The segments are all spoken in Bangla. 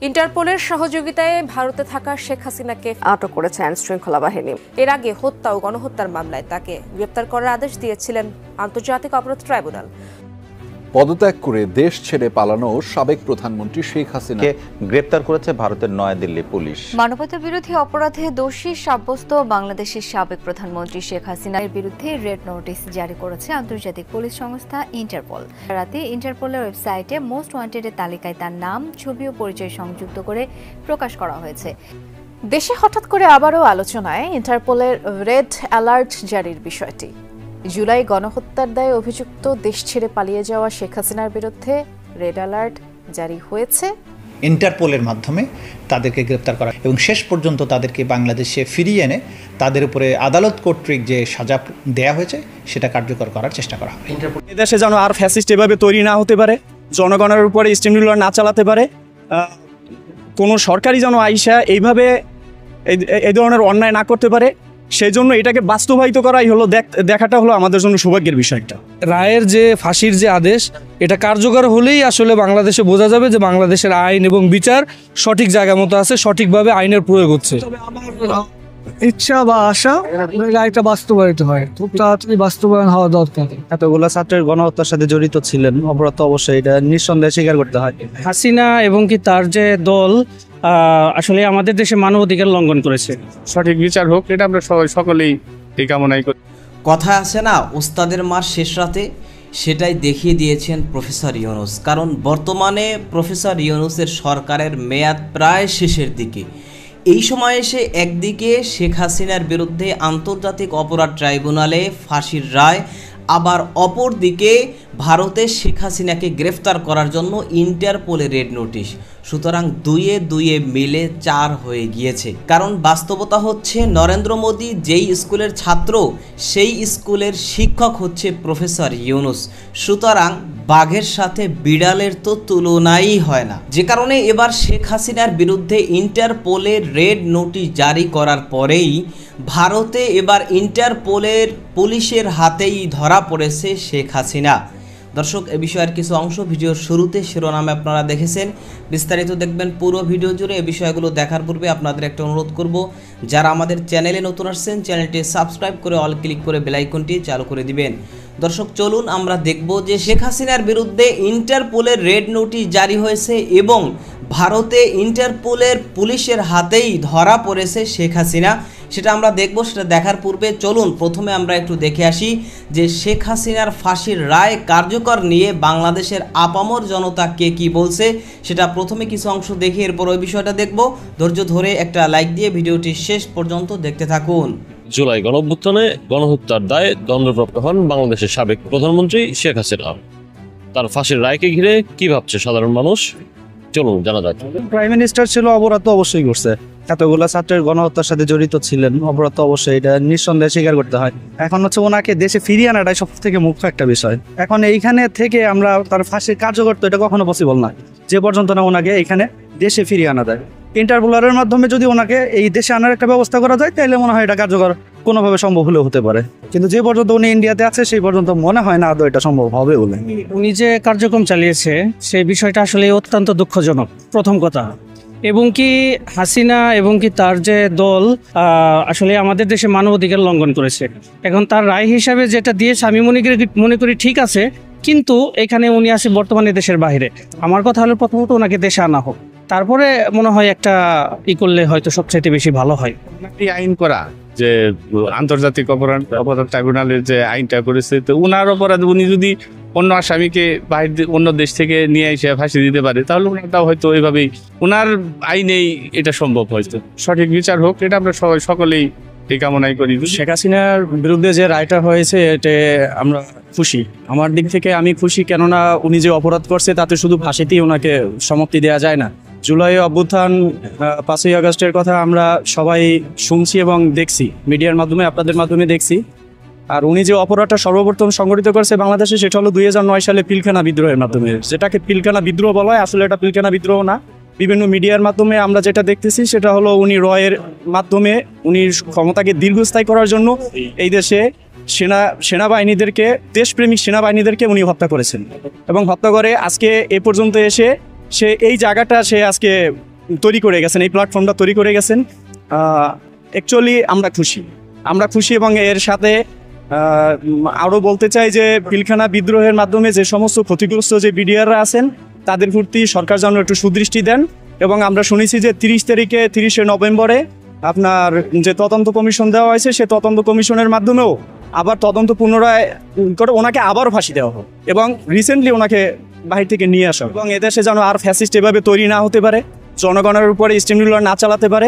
ইন্টারপোলের সহযোগিতায় ভারতে থাকা শেখ হাসিনাকে আটক করেছে আইনশৃঙ্খলা বাহিনী। এর আগে হত্যা ও গণহত্যার মামলায় তাকে গ্রেপ্তার করার আদেশ দিয়েছিলেন আন্তর্জাতিক অপরাধ ট্রাইব্যুনাল। পদত্যাগ করে দেশ ছেড়ে পালানো সাবেক প্রধানমন্ত্রী শেখ হাসিনাকে গ্রেপ্তার করেছে ভারতের নয়াদিল্লি পুলিশ। মানবতা বিরোধী অপরাধে দোষী সাব্যস্ত বাংলাদেশের সাবেক প্রধানমন্ত্রী শেখ হাসিনার বিরুদ্ধে রেড নোটিশ জারি করেছে আন্তর্জাতিক পুলিশ সংস্থা ইন্টারপোল। রাতে ইন্টারপোলের ওয়েবসাইটে মোস্ট ওয়ান্টেডের তালিকায় তার নাম, ছবি ও পরিচয় সংযুক্ত করে প্রকাশ করা হয়েছে। দেশে হঠাৎ করে আবারও আলোচনায় ইন্টারপোলের রেড অ্যালার্ট জারির বিষয়টি। জুলাই গণহত্যার দায়ে অভিযুক্ত দেশ ছেড়ে পালিয়ে যাওয়া শেখ হাসিনার বিরুদ্ধে রেড অ্যালার্ট জারি হয়েছে। ইন্টারপোলের মাধ্যমে তাদেরকে গ্রেপ্তার করা এবং শেষ পর্যন্ত তাদেরকে বাংলাদেশে ফিরিয়ে এনে তাদের উপরে আদালত কর্তৃক যে সাজা দেয়া হয়েছে সেটা কার্যকর করার চেষ্টা করা হবে। এদেশে যেন আর ফ্যাসিস্ট এভাবে তৈরি না হতে পারে, জনগণের উপরে স্টিমুলার না চালাতে পারে, কোনো সরকারি যেন আইসা এইভাবে এই ধরনের অন্যায় না করতে পারে, সেই জন্য এটাকে বাস্তবায়িত করাই হলো দেখাটা হলো আমাদের জন্য সৌভাগ্যের বিষয়টা। রায়ের যে ফাঁসির যে আদেশ, এটা কার্যকর হলেই আসলে বাংলাদেশে বোঝা যাবে যে বাংলাদেশের আইন এবং বিচার সঠিক জায়গা মতো আছে, সঠিকভাবে আইনের প্রয়োগ হচ্ছে। ইচ্ছা বা আশা রায়টা বাস্তবায়িত হয়, খুব তাড়াতাড়ি বাস্তবায়ন হওয়া দরকার। এতগুলো ছাত্রের গণহত্যার সাথে জড়িত ছিলেন, অপরাধ অবশ্যই এটা নিঃসন্দেহে স্বীকার করতে হয়। হাসিনা এবং কি তার যে দল আসলে আমাদের দেশে মানবাধিকার লঙ্ঘন করেছে। সঠিক বিচার হোক, এটা আমরা সকলেই এই কামনাই করি। কথা আছে না, ওস্তাদের মার শেষ রাতে, সেটাই দেখিয়ে দিয়েছেন প্রফেসর ইউনূস। কারণ বর্তমানে প্রফেসর ইউনূসের সরকারের মেয়াদ প্রায় শেষের দিকে। এই সময় এসে একদিকে শেখ হাসিনার বিরুদ্ধে আন্তর্জাতিক অপরাধ ট্রাইব্যুনালে ফাঁসির রায়, আবার অপরদিকে ভারতে শেখ হাসিনাকে গ্রেফতার করার জন্য ইন্টারপোলে রেড নোটিশ। সুতরাং দুয়ে দুয়ে মিলে 4 হয়ে গিয়েছে। কারণ বাস্তবতা হচ্ছে নরেন্দ্র মোদী যেই স্কুলের ছাত্র, সেই স্কুলের শিক্ষক হচ্ছে প্রফেসর ইউনূস। সুতরাং বাঘের সাথে বিড়ালের তো তুলনাই হয় না। যে কারণে এবার শেখ হাসিনার বিরুদ্ধে ইন্টারপোলের রেড নোটিশ জারি করার পরেই ভারতে এবার ইন্টারপোলের পুলিশের হাতেই ধরা পড়েছে শেখ হাসিনা। দর্শক, এ বিষয়ের কিছু অংশ ভিডিওর শুরুতে শিরোনামে আপনারা দেখেছেন, বিস্তারিত দেখবেন পুরো ভিডিও জুড়ে। এই বিষয়গুলো দেখার পূর্বে আপনাদের একটা অনুরোধ করব, যারা আমাদের চ্যানেলে নতুন আসছেন চ্যানেলটি সাবস্ক্রাইব করে অল ক্লিক করে বেল আইকনটি চালু করে দিবেন। দর্শক, চলুন আমরা দেখব যে শেখ হাসিনার বিরুদ্ধে ইন্টারপোলের রেড নোটিশ জারি হয়েছে এবং ভারতে ইন্টারপোলের পুলিশের হাতেই ধরা পড়েছে শেখ হাসিনা। সেটা আমরা দেখব। সেটা দেখার পূর্বে চলুন প্রথমে আমরা একটু দেখে আসি যে শেখ হাসিনার ফাঁসির রায় কার্যকর নিয়ে বাংলাদেশের আপামর জনতা কে কি বলছে, সেটা প্রথমে কিছু অংশ দেখে এরপর ওই বিষয়টা দেখব। ধৈর্য ধরে একটা লাইক দিয়ে ভিডিওটি শেষ পর্যন্ত দেখতে থাকুন। জুলাই গণঅভ্যুত্থানে গণহত্যার দায়ে দণ্ডপ্রাপ্ত হন বাংলাদেশের সাবেক প্রধানমন্ত্রী শেখ হাসিনা। তার ফাঁসির রায়কে ঘিরে কি ভাবছে সাধারণ মানুষ, চলুন জানা যাক। প্রাইম মিনিস্টার ছিল, অপরাধ তো অবশ্যই করছে। এতগুলো ছাত্রের গণহত্যার সাথে জড়িত ছিলেন, অপরাধ তো অবশ্যই এটা নিঃসন্দেহে স্বীকার করতে হয়। এখন হচ্ছে ওনাকে দেশে ফিরিয়ে আনাটাই সব থেকে মুখ্য একটা বিষয়। এখন এইখানে থেকে আমরা তার ফাঁসির কার্যকর তো এটা কখনো পসিবল না, যে পর্যন্ত না ওনাকে এখানে দেশে ফিরিয়ে আনা যায়। ইন্টারপোলের মাধ্যমে যদি ওনাকে এই দেশে আনার একটা ব্যবস্থা করা যায়, তাহলে মনে হয় এটা কার্যকর কোনোভাবে সম্ভব হলেও হতে পারে। কিন্তু যে পর্যন্ত উনি ইন্ডিয়াতে আছে সেই পর্যন্ত মনে হয় না আদৌ এটা সম্ভব হবে বলে। উনি যে কার্যক্রম চালিয়েছে সেই বিষয়টা আসলে অত্যন্ত দুঃখজনক, প্রথম কথা। এবং কি হাসিনা এবং কি তার যে দল আসলে আমাদের দেশে মানবাধিকার লঙ্ঘন করেছে। এখন তার রায় হিসাবে যেটা দিয়েছে আমি মনে করি ঠিক আছে, কিন্তু এখানে উনি আছে বর্তমানে দেশের বাইরে। আমার কথা হলো প্রথমত ওনাকে দেশে আনা হোক, তারপরে মনে হয় একটা করলে হয়তো সবচেয়ে বেশি ভালো হয়। আইন করা যে আন্তর্জাতিক অপরাধ ট্রাইব্যুনালের যে আইনটা করেছে, তো উনার অপরাধ উনি যদি অন্য আসামিকে অন্য দেশ থেকে নিয়ে এসে ফাঁসি দিতে পারে, তাহলে ওনারটাও হয়তো এইভাবেই ওনার আইনেই এটা সম্ভব। হয়তো সঠিক বিচার হোক, এটা আমরা সকলেই এই কামনাই করি। শেখ হাসিনার বিরুদ্ধে যে রায়টা হয়েছে এতে আমরা খুশি। আমার দিক থেকে আমি খুশি, কেননা উনি যে অপরাধ করছে তাতে শুধু ফাঁসিতেই ওনাকে সমাপ্তি দেওয়া যায় না। জুলাই অভ্যুত্থান, 5ই আগস্টের কথা আমরা সবাই শুনছি এবং দেখছি, মিডিয়ার মাধ্যমে আপনাদের মাধ্যমে দেখছি। আর উনি যে অপরাধটা সর্বপ্রথম সংগঠিত করেছে বাংলাদেশে, সেটা হলো 2009 সালে পিলখানা বিদ্রোহের মাধ্যমে। যেটাকে পিলখানা বিদ্রোহ বলা হয়, আসলে এটা পিলখানা বিদ্রোহ না। বিভিন্ন মিডিয়ার মাধ্যমে আমরা যেটা দেখতেছি সেটা হলো উনি রয়ের মাধ্যমে উনি ক্ষমতাকে দীর্ঘস্থায়ী করার জন্য এই দেশে সেনাবাহিনীদেরকে, দেশপ্রেমিক সেনাবাহিনীদেরকে উনি হত্যা করেছেন এবং হত্যা করে আজকে এ পর্যন্ত এসে সে এই জায়গাটা সে আজকে তৈরি করে গেছেন, এই প্ল্যাটফর্মটা তৈরি করে গেছেন। অ্যাকচুয়ালি আমরা খুশি এবং এর সাথে আরও বলতে চাই যে পিলখানা বিদ্রোহের মাধ্যমে যে সমস্ত ক্ষতিগ্রস্ত যে বিডিআররা আছেন তাদের প্রতি সরকার যেন একটু সুদৃষ্টি দেন। এবং আমরা শুনেছি যে 30 নভেম্বরে আপনার যে তদন্ত কমিশন দেওয়া হয়েছে, সে তদন্ত কমিশনের মাধ্যমেও আবার তদন্ত পুনরায় করে ওনাকে আবারও ফাঁসি দেওয়া হোক এবং রিসেন্টলি ওনাকে বাহির থেকে নিয়ে আসা এবং এদেশে যেন আর ফ্যাসিস্ট এভাবে তৈরি না হতে পারে, জনগণের উপরে স্টিম রুলার না চালাতে পারে,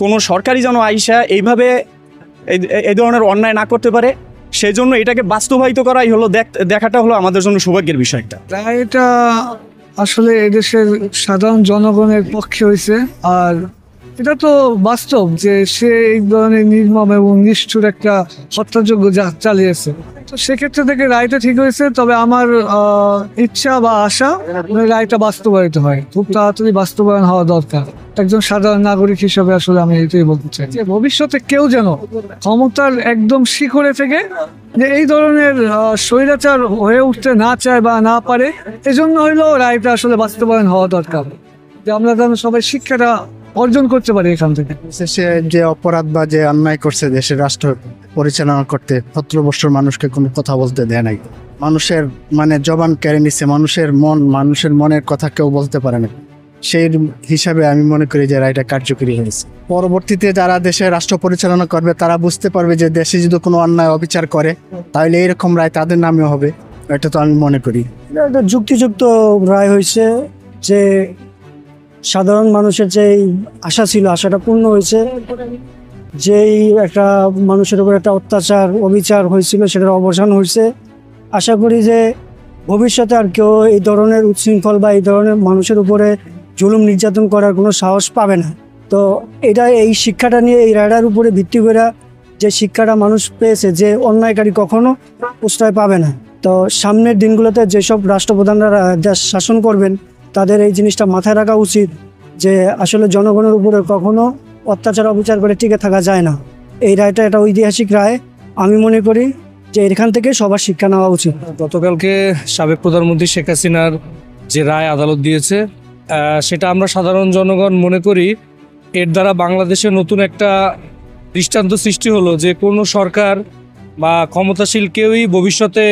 কোনো সরকারি যেন আইসা এইভাবে এই ধরনের অন্যায় না করতে পারে। সেই জন্য এটাকে বাস্তবায়িত করাই হলো দেখাটা হলো আমাদের জন্য সৌভাগ্যের বিষয় একটা। এটা আসলে এদেশের সাধারণ জনগণের পক্ষে হয়েছে, আর এটা তো বাস্তব যে সে এই ধরনের নির্মম এবং নিষ্ঠুর একটা হত্যাযজ্ঞ চালিয়েছে। তো সেক্ষেত্রে থেকে রায়টা ঠিক হয়েছে, তবে আমার ইচ্ছা বা আশা রায়টা বাস্তবায়িত হয়, খুব তাড়াতাড়ি বাস্তবায়ন হওয়া দরকার। একজন সাধারণ নাগরিক হিসেবে আসলে আমি এটাই বলতে চাই যে ভবিষ্যতে কেউ যেন ক্ষমতার একদম শিখরে থেকে যে এই ধরনের স্বৈরাচার হয়ে উঠতে না চায় বা না পারে, এজন্য হইলেও রায়টা আসলে বাস্তবায়ন হওয়া দরকার, যে আমরা যেন সবাই শিক্ষাটা অর্জন করতে পারি এখান থেকে। সে যে অপরাধ বা যে অন্যায় করছে দেশের রাষ্ট্র পরিচালনা করতে 17 বছর মানুষকে কোনো কথা বলতে দেয় নাই, মানুষের জবান কেড়ে নিচ্ছে, মানুষের মনের কথা কেউ বলতে পারে না। সেই হিসাবে আমি মনে করি যে রায়টা কার্যকরী হয়েছে। পরবর্তীতে যারা দেশের রাষ্ট্র পরিচালনা করবে তারা বুঝতে পারবে যে দেশে যদি কোনো অন্যায় অবিচার করে তাহলে এইরকম রায় তাদের নামেও হবে, এটা তো আমি মনে করি। এটা যুক্তিযুক্ত রায় হয়েছে, যে সাধারণ মানুষের যে আশা ছিল আশাটা পূর্ণ হয়েছে, যেই একটা মানুষের উপর একটা অত্যাচার অবিচার হয়েছিল সেটার অবসান হয়েছে। আশা করি যে ভবিষ্যতে আর কেউ এই ধরনের উচ্ছৃঙ্খল বা এই ধরনের মানুষের উপরে জুলুম নির্যাতন করার কোনো সাহস পাবে না। তো এই শিক্ষাটা নিয়ে এই রায়টার উপরে ভিত্তি করে যে শিক্ষাটা মানুষ পেয়েছে যে অন্যায়কারী কখনো প্রশ্রয় পাবে না। তো সামনের দিনগুলোতে যেসব রাষ্ট্রপ্রধানরা দেশ শাসন করবেন তাদের এই জিনিসটা মাথায় রাখা উচিত যে আসলে জনগণের উপরে কখনো অত্যাচার অবিচার করে টিকে থাকা যায় না। এই রায়টা একটা ঐতিহাসিক রায়, আমি মনে করি যে এখান থেকে সবার শিক্ষা নেওয়া উচিত। গতকালকে সাবেক প্রধানমন্ত্রী শেখ হাসিনার যে রায় আদালত দিয়েছে সেটা আমরা সাধারণ জনগণ মনে করি এর দ্বারা বাংলাদেশে নতুন একটা দৃষ্টান্ত সৃষ্টি হলো যে কোনো সরকার বা ক্ষমতাশীল কেউই ভবিষ্যতে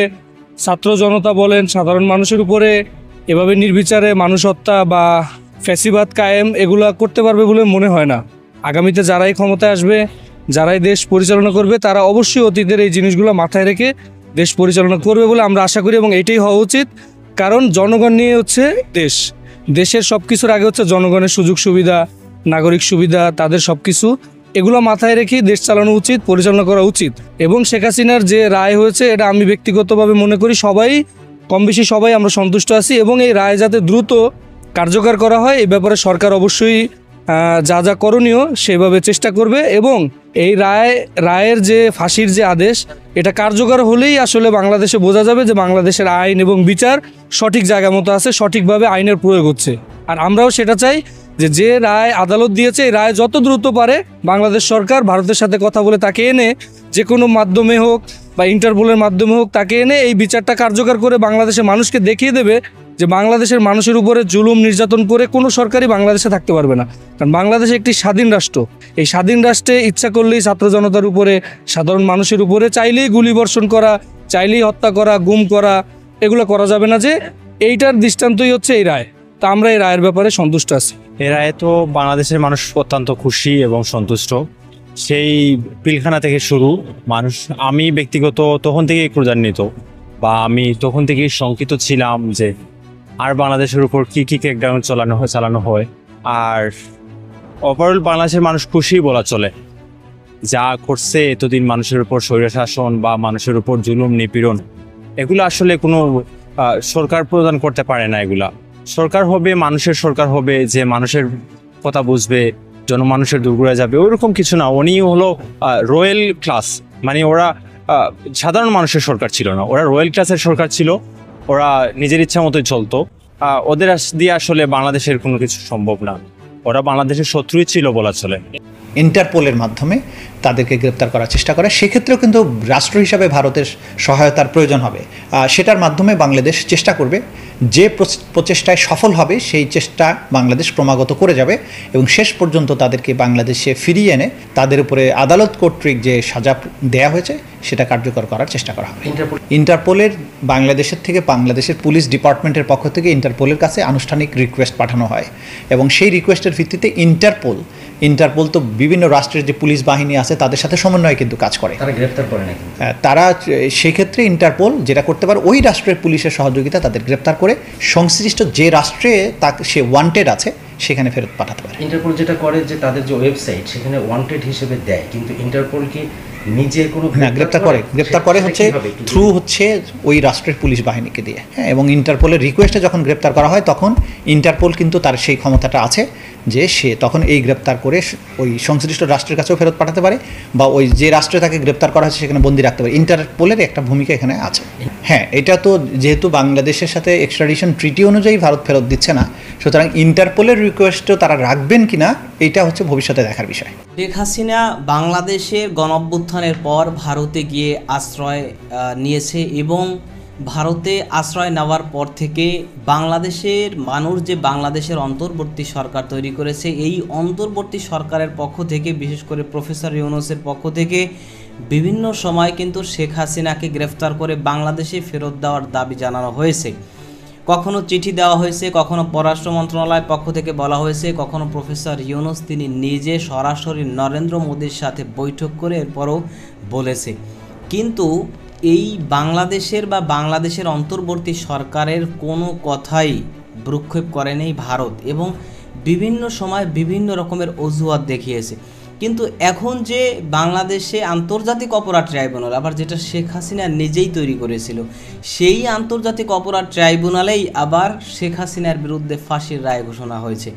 ছাত্র জনতা বলেন সাধারণ মানুষের উপরে এভাবে নির্বিচারে মানুষ হত্যা বা ফ্যাসিবাদ কায়েম এগুলা করতে পারবে বলে মনে হয় না। আগামীতে যারাই ক্ষমতায় আসবে, যারাই দেশ পরিচালনা করবে, তারা অবশ্যই অতীতের এই জিনিসগুলো মাথায় রেখে দেশ পরিচালনা করবে বলে আমরা আশা করি এবং এইটাই হওয়া উচিত। কারণ জনগণ নিয়ে হচ্ছে দেশের সব কিছুর আগে হচ্ছে জনগণের সুযোগ সুবিধা, নাগরিক সুবিধা, তাদের সব কিছু এগুলো মাথায় রেখেই দেশ চালানো উচিত, পরিচালনা করা উচিত। এবং শেখ হাসিনার যে রায় হয়েছে এটা আমি ব্যক্তিগতভাবে মনে করি সবাই কম বেশি সবাই আমরা সন্তুষ্ট আছি এবং এই রায় যাতে দ্রুত কার্যকর করা হয় এই ব্যাপারে সরকার অবশ্যই যা যা করণীয় সেভাবে চেষ্টা করবে এবং এই রায়ের যে ফাঁসির যে আদেশ এটা কার্যকর হলেই আসলে বাংলাদেশে বোঝা যাবে যে বাংলাদেশের আইন এবং বিচার সঠিক জায়গা মতো আছে, সঠিকভাবে আইনের প্রয়োগ হচ্ছে। আর আমরাও সেটা চাই যে রায় আদালত দিয়েছে এই রায় যত দ্রুত পারে বাংলাদেশ সরকার ভারতের সাথে কথা বলে তাকে এনে যে কোনো মাধ্যমে হোক বা ইন্টারপোলের মাধ্যমে হোক তাকে এনে এই বিচারটা কার্যকর করে বাংলাদেশের মানুষকে দেখিয়ে দেবে যে বাংলাদেশের মানুষের উপরে জুলুম নির্যাতন করে কোনো সরকারই বাংলাদেশে থাকতে পারবে না। কারণ বাংলাদেশ একটি স্বাধীন রাষ্ট্র, এই স্বাধীন রাষ্ট্রে ইচ্ছা করলেই ছাত্র জনতার উপরে, সাধারণ মানুষের উপরে চাইলেই গুলিবর্ষণ করা, চাইলেই হত্যা করা, গুম করা এগুলো করা যাবে না। যে এইটার দৃষ্টান্তই হচ্ছে এই রায়। তা আমরা এই রায়ের ব্যাপারে সন্তুষ্ট আছি। এই রায়ে তো বাংলাদেশের মানুষ অত্যন্ত খুশি এবং সন্তুষ্ট। সেই পিলখানা থেকে শুরু মানুষ, আমি ব্যক্তিগত তখন থেকেই ক্রোধান্বিত বা আমি তখন থেকেই শঙ্কিত ছিলাম যে আর বাংলাদেশের উপর কী ক্র্যাকডাউন চালানো হয়। আর ওভারঅল বাংলাদেশের মানুষ খুশি বলা চলে। যা করছে এতদিন মানুষের উপর স্বৈরশাসন বা মানুষের উপর জুলুম নিপীড়ন এগুলো আসলে কোনো সরকার প্রদান করতে পারে না। এগুলা সরকার হবে, মানুষের সরকার হবে, যে মানুষের কথা বুঝবে, জনমানুষের দুর্গুড়া যাবে, ওইরকম কিছু না। উনি হলো রয়্যাল ক্লাস, ওরা সাধারণ মানুষের সরকার ছিল না, ওরা রয়্যাল ক্লাসের সরকার ছিল। ওরা নিজের ইচ্ছা মতোই চলতো। ওদের দিয়ে আসলে বাংলাদেশের কোনো কিছু সম্ভব না। ওরা বাংলাদেশের শত্রুই ছিল বলা চলে। ইন্টারপোলের মাধ্যমে তাদেরকে গ্রেপ্তার করার চেষ্টা করে। সেক্ষেত্রেও কিন্তু রাষ্ট্র হিসাবে ভারতের সহায়তার প্রয়োজন হবে। সেটার মাধ্যমে বাংলাদেশ চেষ্টা করবে, যে প্রচেষ্টায় সফল হবে সেই চেষ্টা বাংলাদেশ ক্রমাগত করে যাবে এবং শেষ পর্যন্ত তাদেরকে বাংলাদেশে ফিরিয়ে এনে তাদের উপরে আদালত কর্তৃক যে সাজা দেয়া হয়েছে সেটা কার্যকর করার চেষ্টা করা হবে। ইন্টারপোলের বাংলাদেশের থেকে বাংলাদেশের পুলিশ ডিপার্টমেন্টের পক্ষ থেকে ইন্টারপোলের কাছে আনুষ্ঠানিক রিকোয়েস্ট পাঠানো হয় এবং সেই রিকোয়েস্টের ভিত্তিতে ইন্টারপোল তো বিভিন্ন রাষ্ট্রের যে পুলিশ বাহিনী আছে তাদের সাথে সমন্বয়ে কিন্তু কাজ করে। তারা গ্রেপ্তার করে নাকি? তারা সেই ক্ষেত্রে ইন্টারপোল যেটা করতে পারে, ওই রাষ্ট্রের পুলিশের সহযোগিতা তাদের গ্রেপ্তার করে সংশ্লিষ্ট যে রাষ্ট্রে তাকে সে ওয়ান্টেড আছে সেখানে ফেরত পাঠাতে পারে। ইন্টারপোল যেটা করে যে তাদের যে ওয়েবসাইট সেখানে ওয়ান্টেড হিসেবে দেয়, কিন্তু ইন্টারপোল কি নিজে কোনো গ্রেপ্তার করে হচ্ছে থ্রু হচ্ছে ওই রাষ্ট্রের পুলিশ বাহিনীকে দিয়ে। হ্যাঁ, এবং ইন্টারপোলের রিকোয়েস্টে যখন গ্রেপ্তার করা হয় তখন ইন্টারপোল কিন্তু তার সেই ক্ষমতাটা আছে যে সে তখন এই গ্রেপ্তার করে ওই সংশ্লিষ্ট রাষ্ট্রের কাছেও ফেরত পাঠাতে পারে বা ওই যে রাষ্ট্রে তাকে গ্রেপ্তার করা হয়েছে সেখানে বন্দী রাখতে পারে। ইন্টারপোলের একটা ভূমিকা এখানে আছে। হ্যাঁ, এটা তো যেহেতু বাংলাদেশের সাথে এক্সট্রাডিশন ট্রিটি অনুযায়ী ভারত ফেরত দিচ্ছে না, সুতরাং ইন্টারপোলের রিকোয়েস্টও তারা রাখবেন কিনা এটা হচ্ছে ভবিষ্যতে দেখার বিষয়। শেখ হাসিনা বাংলাদেশের গণঅভ্যুত্থানের পর ভারতে গিয়ে আশ্রয় নিয়েছে এবং ভারতে আশ্রয় নেওয়ার পর থেকে বাংলাদেশের মানুষ যে বাংলাদেশের অন্তর্বর্তী সরকার তৈরি করেছে, এই অন্তর্বর্তী সরকারের পক্ষ থেকে বিশেষ করে প্রফেসর ইউনূসের পক্ষ থেকে বিভিন্ন সময় কিন্তু শেখ হাসিনাকে গ্রেফতার করে বাংলাদেশে ফেরত দেওয়ার দাবি জানানো হয়েছে। কখনো চিঠি দেওয়া হয়েছে, কখনো পররাষ্ট্র মন্ত্রণালয়ের পক্ষ থেকে বলা হয়েছে, কখনো প্রফেসর ইউনূস তিনি নিজে সরাসরি নরেন্দ্র মোদীর সাথে বৈঠক করে এরপরও বলেছে। কিন্তু এই বাংলাদেশের অন্তর্বর্তী সরকারের কোনো কথাই ভ্রুক্ষেপ করেনি ভারত এবং বিভিন্ন সময় বিভিন্ন রকমের অজুহাত দেখিয়েছে। কিন্তু এখন যে বাংলাদেশে আন্তর্জাতিক অপরাধ ট্রাইব্যুনাল, আবার যেটা শেখ হাসিনা নিজেই তৈরি করেছিল, সেই আন্তর্জাতিক অপরাধ ট্রাইব্যুনালেই আবার শেখ হাসিনার বিরুদ্ধে ফাঁসির রায় ঘোষণা হয়েছে।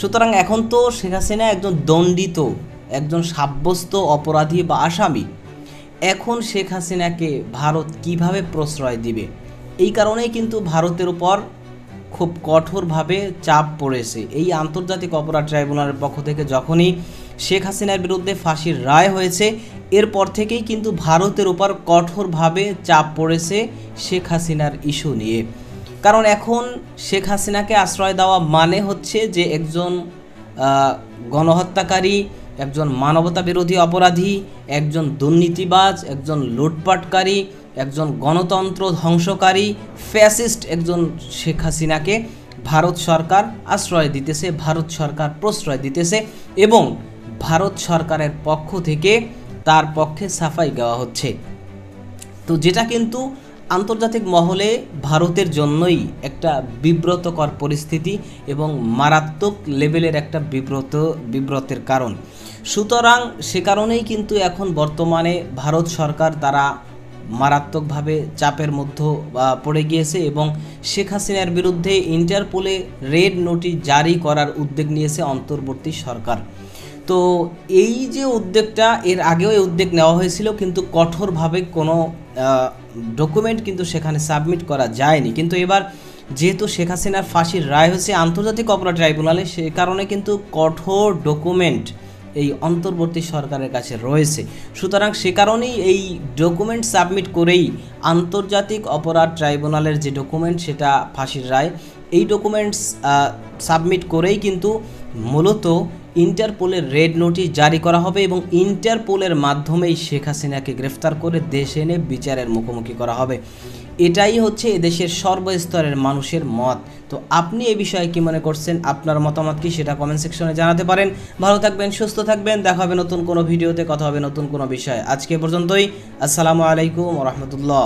সুতরাং এখন তো শেখ হাসিনা একজন দণ্ডিত, একজন সাব্যস্ত অপরাধী বা আসামি। এখন শেখ হাসিনাকে ভারত কিভাবে প্রশ্রয় দিবে? এই কারণেই কিন্তু ভারতের উপর খুব কঠোরভাবে চাপ পড়েছে। এই আন্তর্জাতিক অপরাধ ট্রাইব্যুনালের পক্ষ থেকে যখনই শেখ হাসিনার বিরুদ্ধে ফাঁসির রায় হয়েছে, এরপর থেকেই কিন্তু ভারতের উপর কঠোরভাবে চাপ পড়েছে শেখ হাসিনার ইস্যু নিয়ে। কারণ এখন শেখ হাসিনাকে আশ্রয় দেওয়া মানে হচ্ছে যে একজন গণহত্যাকারী, একজন মানবতা বিরোধী অপরাধী, একজন দুর্নীতিবাজ, একজন লুটপাটকারী, একজন গণতন্ত্র ধ্বংসকারী, ফ্যাসিস্ট একজন শেখ হাসিনাকে ভারত সরকার আশ্রয় দিতেছে, ভারত সরকার প্রশ্রয় দিতেছে এবং ভারত সরকারের পক্ষ থেকে তার পক্ষে সাফাই দেওয়া হচ্ছে। তো যেটা কিন্তু আন্তর্জাতিক মহলে ভারতের জন্যই একটা বিব্রতকর পরিস্থিতি এবং মারাত্মক লেভেলের একটা বিব্রতের কারণ। সুতরাং সে কারণেই কিন্তু এখন বর্তমানে ভারত সরকার তারা মারাত্মকভাবে চাপের মধ্যে পড়ে গিয়েছে এবং শেখ হাসিনার বিরুদ্ধে ইন্টারপোলে রেড নোটিশ জারি করার উদ্যোগ নিয়েছে অন্তর্বর্তী সরকার। তো এই যে উদ্যোগটা, এর আগেও এই উদ্যোগ নেওয়া হয়েছিল, কিন্তু কঠোরভাবে কোনো ডকুমেন্ট কিন্তু সেখানে সাবমিট করা যায়নি। কিন্তু এবার যেহেতু শেখ হাসিনার ফাঁসির রায় হয়েছে আন্তর্জাতিক অপরাধ ট্রাইব্যুনালে, সে কারণে কিন্তু কঠোর ডকুমেন্ট এই অন্তর্বর্তী সরকারের কাছে রয়েছে। সুতরাং সে কারণেই এই ডকুমেন্ট সাবমিট করেই আন্তর্জাতিক অপরাধ ট্রাইব্যুনালের যে ডকুমেন্ট সেটা ফাঁসির রায়, এই ডকুমেন্টস সাবমিট করেই কিন্তু মূলত ইন্টারপোলের রেড নোটিশ জারি করা হবে এবং ইন্টারপোলের মাধ্যমেই শেখ হাসিনাকে গ্রেফতার করে দেশে এনে বিচারের মুখোমুখি করা হবে। এটাই হচ্ছে এদেশের সর্বস্তরের মানুষের মত। তো আপনি এই বিষয়ে কি মনে করছেন? আপনার মতামত কি সেটা কমেন্ট সেকশনে জানাতে পারেন। ভালো থাকবেন, সুস্থ থাকবেন, দেখা হবে নতুন কোনো ভিডিওতে, কথা হবে নতুন কোনো বিষয়। আজকে পর্যন্তই। আসসালামু আলাইকুম ওয়া রাহমাতুল্লাহ।